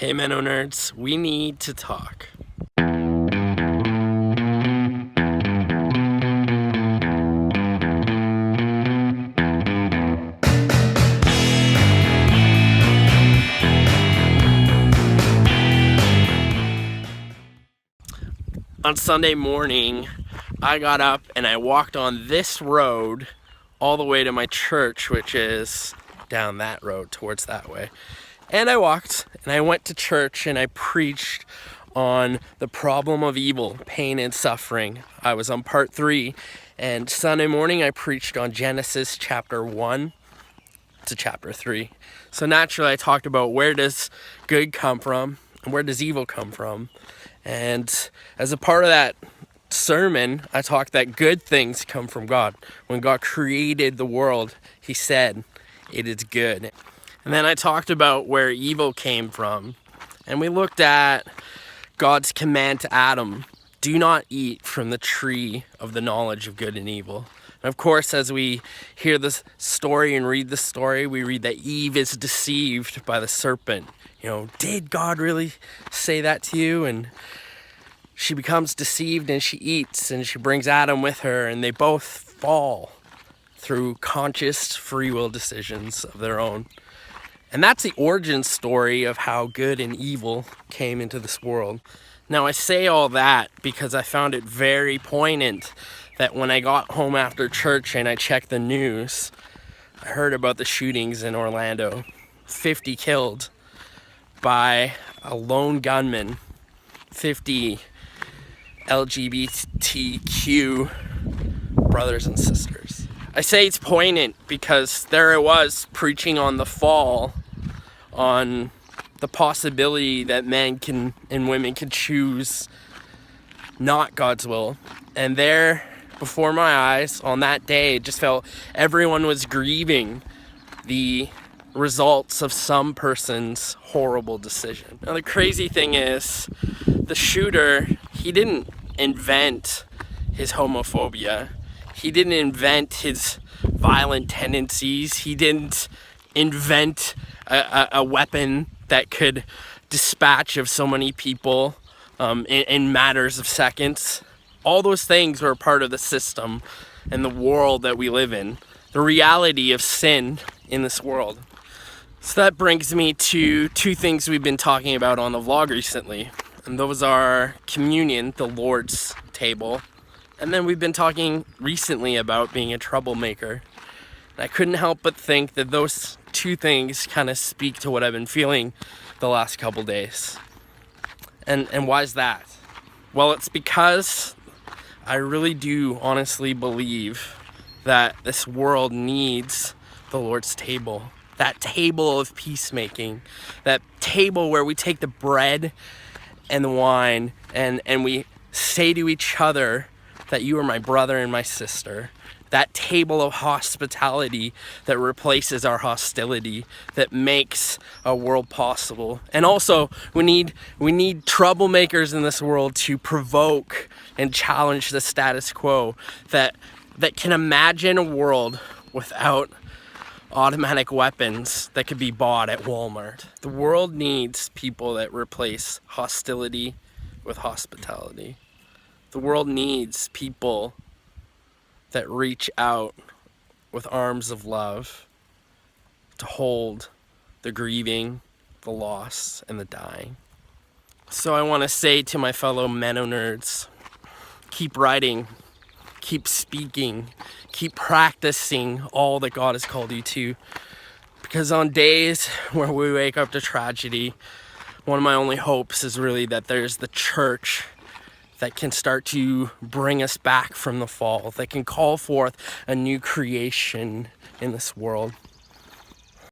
Hey MennoNerds, we need to talk. On Sunday morning, I got up and I walked on this road all the way to my church, which is down that road towards that way. And I walked and I went to church and I preached on the problem of evil, pain and suffering. I was on part 3, and Sunday morning I preached on Genesis chapter 1 to chapter 3. So naturally I talked about where does good come from and where does evil come from. And as a part of that sermon, I talked that good things come from God. When God created the world, he said, it is good. And then I talked about where evil came from. And we looked at God's command to Adam, do not eat from the tree of the knowledge of good and evil. And of course, as we hear this story and read the story, we read that Eve is deceived by the serpent. Did God really say that to you? And she becomes deceived and she eats and she brings Adam with her, and they both fall through conscious free will decisions of their own. And that's the origin story of how good and evil came into this world. Now I say all that because I found it very poignant that when I got home after church and I checked the news, I heard about the shootings in Orlando. 50 killed by a lone gunman, 50 LGBTQ brothers and sisters. I say it's poignant because there I was preaching on the fall, on the possibility that men and women can choose not God's will. And there, before my eyes, on that day, it just felt everyone was grieving the results of some person's horrible decision. Now the crazy thing is, the shooter, he didn't invent his homophobia. He didn't invent his violent tendencies. He didn't invent a weapon that could dispatch of so many people in matters of seconds. All those things were a part of the system and the world that we live in, the reality of sin in this world. So that brings me to 2 things we've been talking about on the vlog recently, and those are communion, the Lord's table, and then we've been talking recently about being a troublemaker. And I couldn't help but think that those 2 things kind of speak to what I've been feeling the last couple days. And why is that? Well, it's because I really do honestly believe that this world needs the Lord's table. That table of peacemaking. That table where we take the bread and the wine and we say to each other that you are my brother and my sister. That table of hospitality that replaces our hostility, that makes a world possible. And also, we need troublemakers in this world to provoke and challenge the status quo, that can imagine a world without automatic weapons that could be bought at Walmart. The world needs people that replace hostility with hospitality. The world needs people that reach out with arms of love to hold the grieving, the lost, and the dying. So I want to say to my fellow MennoNerds, keep writing, keep speaking, keep practicing all that God has called you to. Because on days where we wake up to tragedy, one of my only hopes is really that there's the church that can start to bring us back from the fall, that can call forth a new creation in this world.